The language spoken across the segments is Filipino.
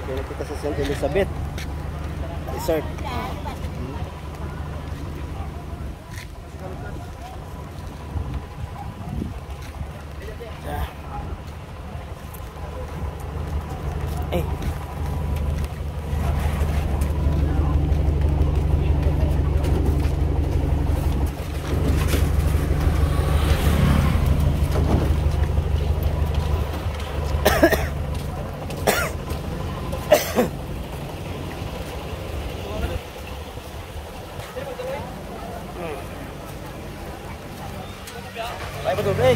Kaya kita sa St. Elizabeth Resort. Eh. Baik betul, Bray.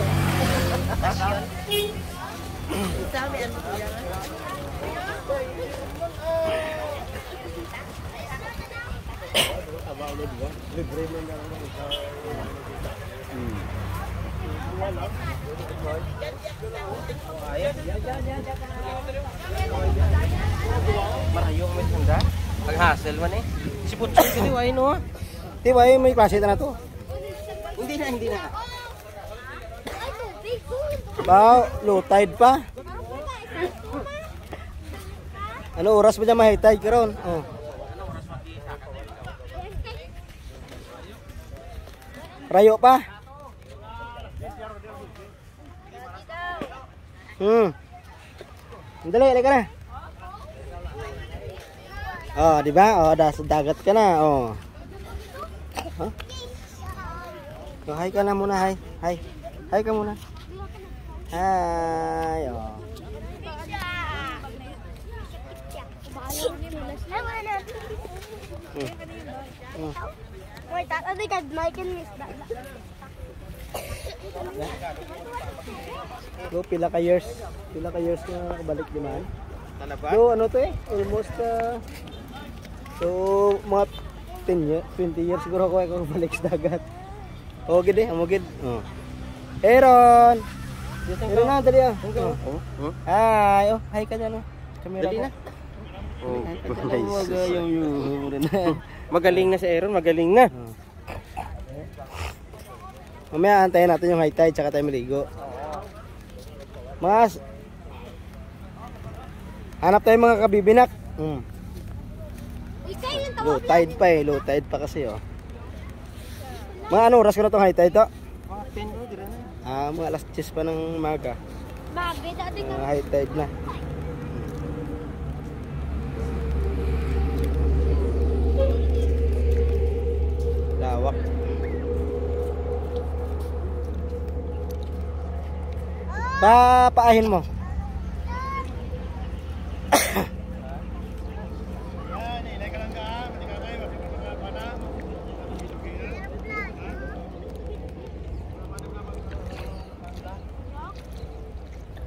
Marayo may sanda. Pag-hassle man eh. Si Putso gini way no. Di ba may klase na to? Hindi na. Bao, low tide pa. Ano oras ba dyan ma-high tide karon? Oh. Rayo pa. Dali ka na. Oh, di ba? Oh, sa dagat ka na. Oh. Huh? So, hi ka na muna, hi. Hi ka muna. Hi. Oh. Wait, I think I'd like and miss that. So, pila ka years na nakabalik di man. Talaba? So, ano to eh? Almost so, mga 10 years, 20 years siguro ako balik sa dagat. Okay di, amugid. Oh. Aaron! Aaron na, dali ah. Hi! Oh, hi ka dyan oh. Kamera Dali ko. na. Oh, Hi ka dyan. Huwag yung muna na. magaling na si Aaron, magaling na. Mamaya antayin natin yung high tide tsaka tayo maligo. Mas hanap tayo mga kabibinak. Low tide pa eh, low tide pa kasi oh. Mga ano oras ko na itong high tide to? Mga alas 10 pa ng umaga. High tide na. Lawak. Papaahin mo.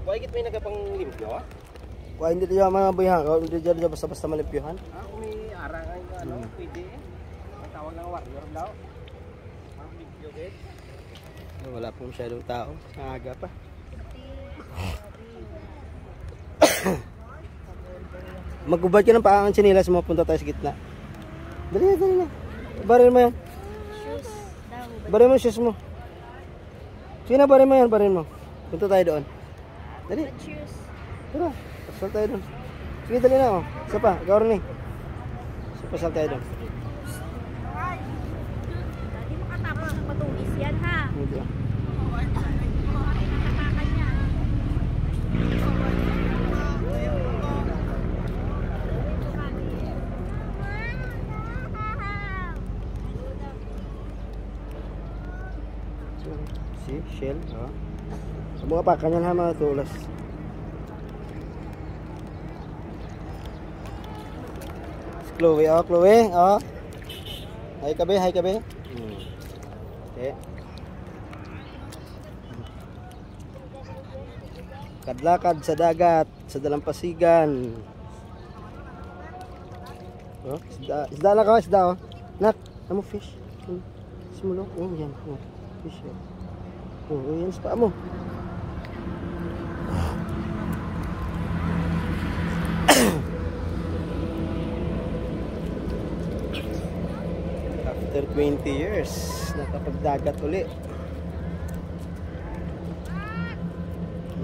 Bakit may nagapang limpyo ah? Kung hindi tayo mga buyahan, kung hindi tayo basta-basta malimpyuhan. Kung may arangay ano, pwede eh. Ang tawag ng warrior daw. Ang limpyo guys. Wala po masyadong tao. Aga pa. Magubad ka ng paa ang chinilas mo, punta tayo sa gitna. Dali na. Baril mo yan. Baril mo yung shoes mo. Sige na, baril mo. Punta tayo doon. Dali. Tara, pasal tayo doon. Sige, dali na oh. Isa pa, ikaw rin eh. Pasal tayo doon. Hindi makatapos ng matulis yan ha. Hindi ah. Si shell, oh. Sa mga pakanyan ha mga tulas. Si Chloe, oh. Hi kabe. Okay. Kadlakad sa dagat, sa dalampasigan. Oh, isda lang ka, isda oh. Nak, ano fish? Simulok, oh yan, oh. Fish oh. Oh, yan sa paa mo. After 20 years, nakapagdagat uli.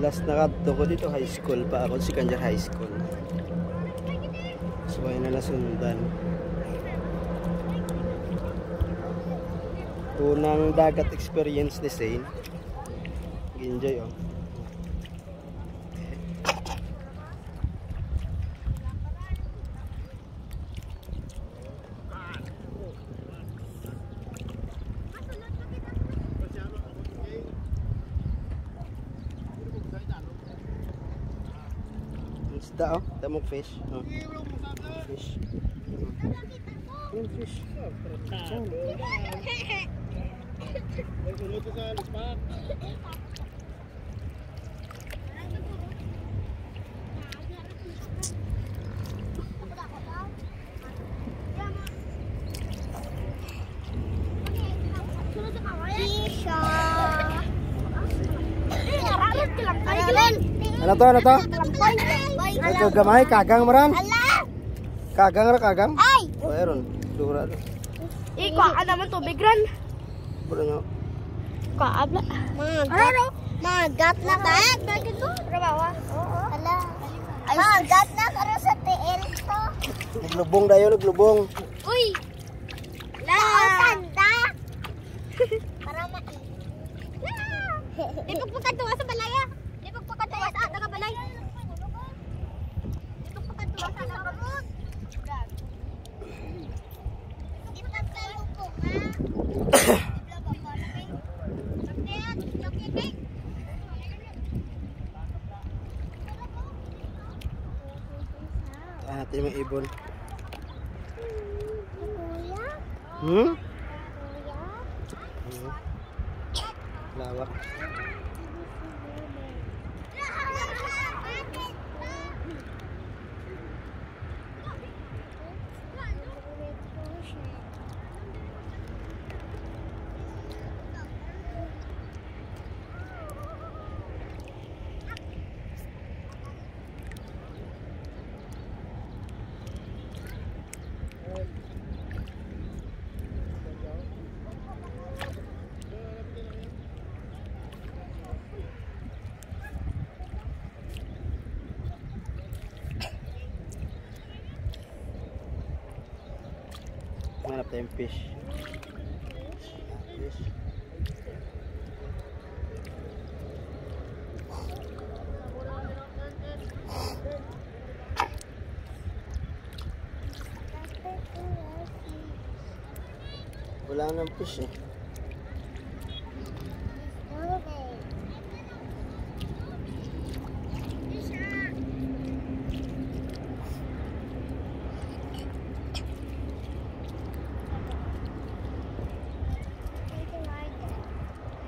Last na kadto ko dito, high school pa ako, second year high school. So ayun na nasundan. Unang dagat experience ni Zane. Enjoy oh. Isda oh, damog fish. Oh. Fish. Yung fish. Ano to? Ano to? Ito gamay, kagang maran. Kagang ra kagang. Ay! Mayroon. Dura. Ikaw ka naman tubig ran. Bro nyo. Kaabla. Magat na ba? Bakit to? Rabawa. Oo. Ala. Magat na karo sa TL to. Naglubong dayo, naglubong. Uy. La. Tanda. Para mai. Di pagpakatuwa sa balaya. Di pagpakatuwa sa taga balay. Di pagpakatuwa sa nakamot. Di pagkatayo po ha. Ito yung ibon. Kuya? Lawak. Hanap tayong fish. Fish. Wala nang fish eh.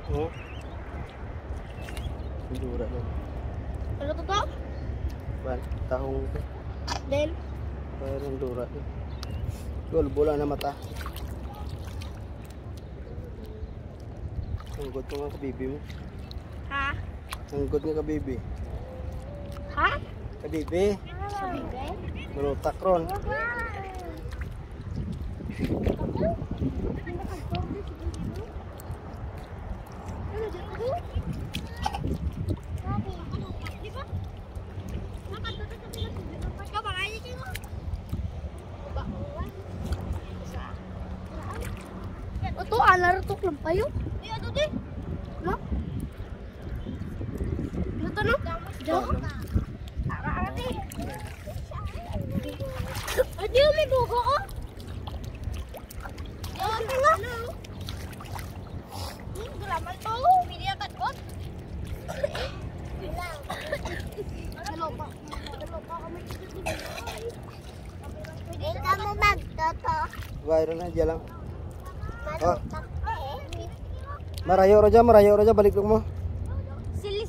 Oh. Dura lang. Ano to to? Tahong to. Then? Parang dura. Bola na mata. Ang good nga kabibi mo. Ha? Ang good nga kabibi. Ha? Kabibi. Sabigay? Malutak ron. Ito, alar ito klampayo. Iya, ito di. No? Ito no? Diyan. Ara-ara di. Adi, may buko oh. Ito nga. Gulaman to. Pili agad ko. Hello pa. Kami. Pwede ka mo magtoto. Bayro na dyan lang. Oh. Marayo raja balik mo. Sili.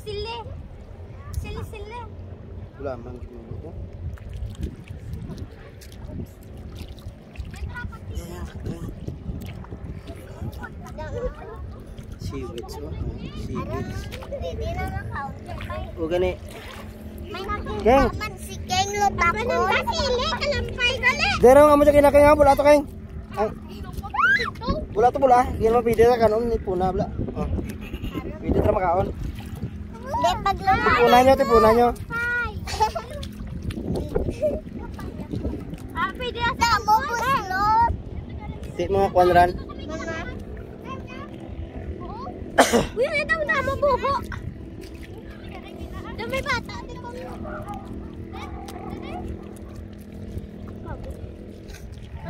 Wala man gino. Seaweeds oh. Seaweeds. O gani. May nakita Keng. man si Keng Lutapon. Sili, kalampay gali. Dero nga mo dyan kinakay nga bula to keng. Bula to bula. Yan mo pwede na kanon ni puna bula. Oh. Pwede na makaon. Hindi, paglumpay. Tipunan nyo. Pwede na sa mabuslot. Di mga kwanran. Uy, ito na mabuho. Ito may bata.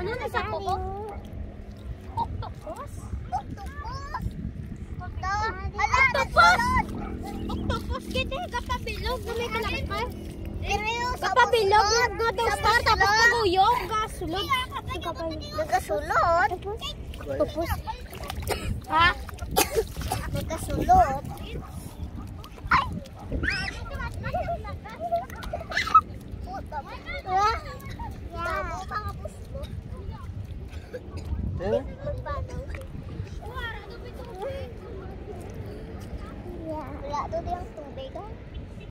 Ano na sa kuko? Octopus? Octopus? Octopus! Octopus kita kapabilog na may kalakpan. Kapabilog na tostar tapos paguyog. Gasulod. Nagasulod? Octopus. Ha? Nagasulod?